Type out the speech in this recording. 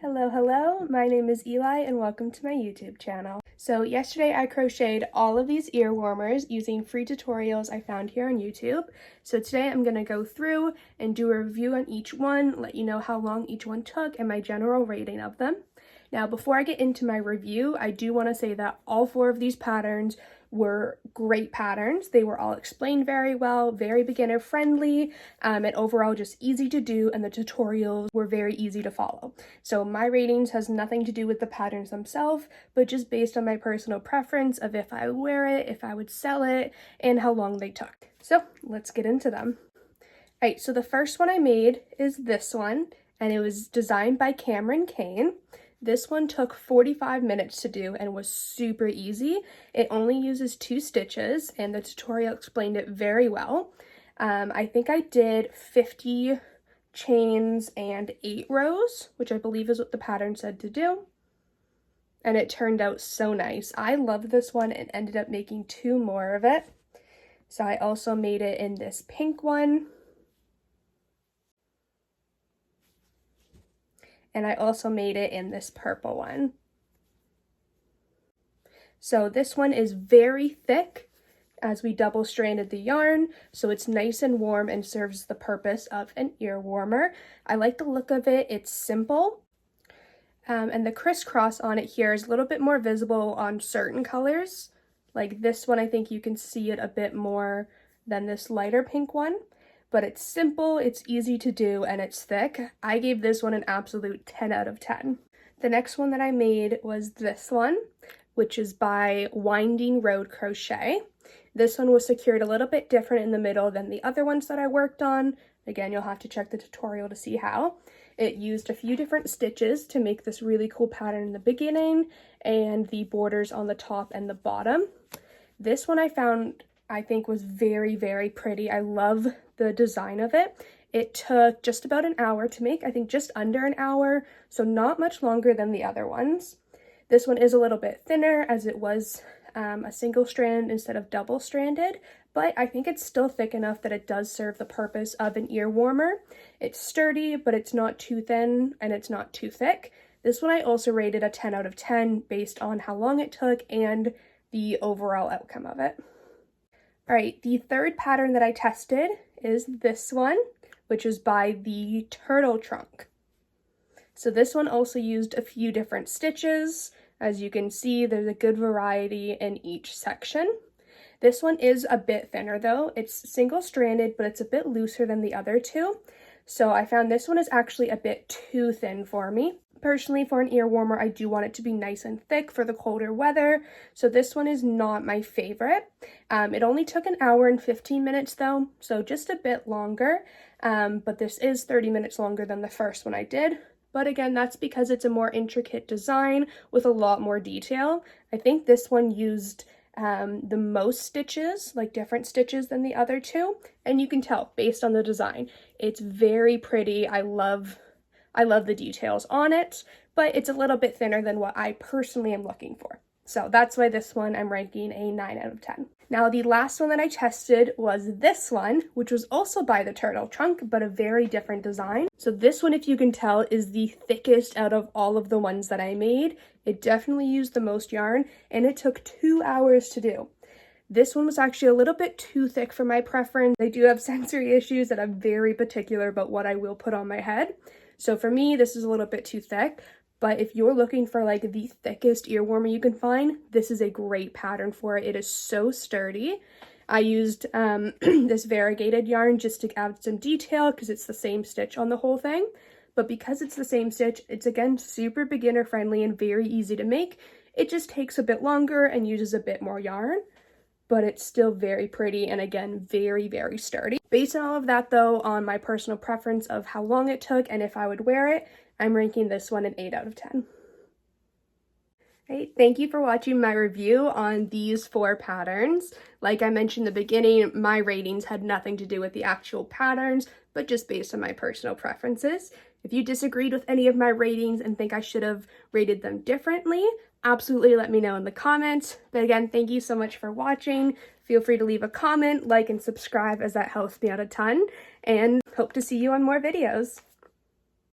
Hello, my name is Eli and welcome to my YouTube channel. So yesterday I crocheted all of these ear warmers using free tutorials I found here on YouTube. So today I'm going to go through and do a review on each one, let you know how long each one took and my general rating of them. Now before I get into my review, I do want to say that all four of these patterns were great patterns. They were all explained very well, very beginner friendly, and overall just easy to do, and the tutorials were very easy to follow. So my ratings has nothing to do with the patterns themselves, but just based on my personal preference of if I would wear it, if I would sell it, and how long they took. So let's get into them. Alright, so the first one I made is this one, and it was designed by Cain. This one took 45 minutes to do and was super easy. It only uses 2 stitches and the tutorial explained it very well. I think I did 50 chains and 8 rows, which I believe is what the pattern said to do. And it turned out so nice. I love this one and ended up making 2 more of it. So I also made it in this pink one. And I also made it in this purple one. So this one is very thick as we double stranded the yarn, so it's nice and warm and serves the purpose of an ear warmer. I like the look of it. It's simple. And the crisscross on it here is a little bit more visible on certain colors. Like this one, I think you can see it a bit more than this lighter pink one. But it's simple, it's easy to do, and it's thick. I gave this one an absolute 10 out of 10. The next one that I made was this one, which is by Winding Road Crochet. This one was secured a little bit different in the middle than the other ones that I worked on. Again, you'll have to check the tutorial to see how. It used a few different stitches to make this really cool pattern in the beginning, and the borders on the top and the bottom. This one I found, I think, was very, very pretty. I love the design of it. It took just about an hour to make, I think just under an hour, so not much longer than the other ones. This one is a little bit thinner as it was a single strand instead of double stranded, but I think it's still thick enough that it does serve the purpose of an ear warmer. It's sturdy, but it's not too thin and it's not too thick. This one I also rated a 10 out of 10 based on how long it took and the overall outcome of it. Alright, the third pattern that I tested is this one, which is by the Turtle Trunk. So this one also used a few different stitches. As you can see, there's a good variety in each section. This one is a bit thinner though. It's single-stranded, but it's a bit looser than the other two. So I found this one is actually a bit too thin for me. Personally, for an ear warmer, I do want it to be nice and thick for the colder weather, so this one is not my favorite. It only took an hour and 15 minutes though, so just a bit longer, but this is 30 minutes longer than the first one I did. But again, that's because it's a more intricate design with a lot more detail. I think this one used the most stitches, like different stitches than the other two, and you can tell based on the design. It's very pretty. I love the details on it, but it's a little bit thinner than what I personally am looking for. So that's why this one I'm ranking a 9 out of 10. Now the last one that I tested was this one, which was also by the Turtle Trunk, but a very different design. So this one, if you can tell, is the thickest out of all of the ones that I made. It definitely used the most yarn, and it took 2 hours to do. This one was actually a little bit too thick for my preference. I do have sensory issues and I'm very particular about what I will put on my head. So for me, this is a little bit too thick, but if you're looking for like the thickest ear warmer you can find, this is a great pattern for it. It is so sturdy. I used this variegated yarn just to add some detail because it's the same stitch on the whole thing. But because it's the same stitch, it's again super beginner friendly and very easy to make. It just takes a bit longer and uses a bit more yarn, but it's still very pretty and again, very, very sturdy. Based on all of that though, on my personal preference of how long it took and if I would wear it, I'm ranking this one an 8 out of 10. Right, thank you for watching my review on these 4 patterns. Like I mentioned in the beginning, my ratings had nothing to do with the actual patterns, but just based on my personal preferences. If you disagreed with any of my ratings and think I should have rated them differently, absolutely let me know in the comments. But again, thank you so much for watching. Feel free to leave a comment, like, and subscribe as that helps me out a ton. And hope to see you on more videos.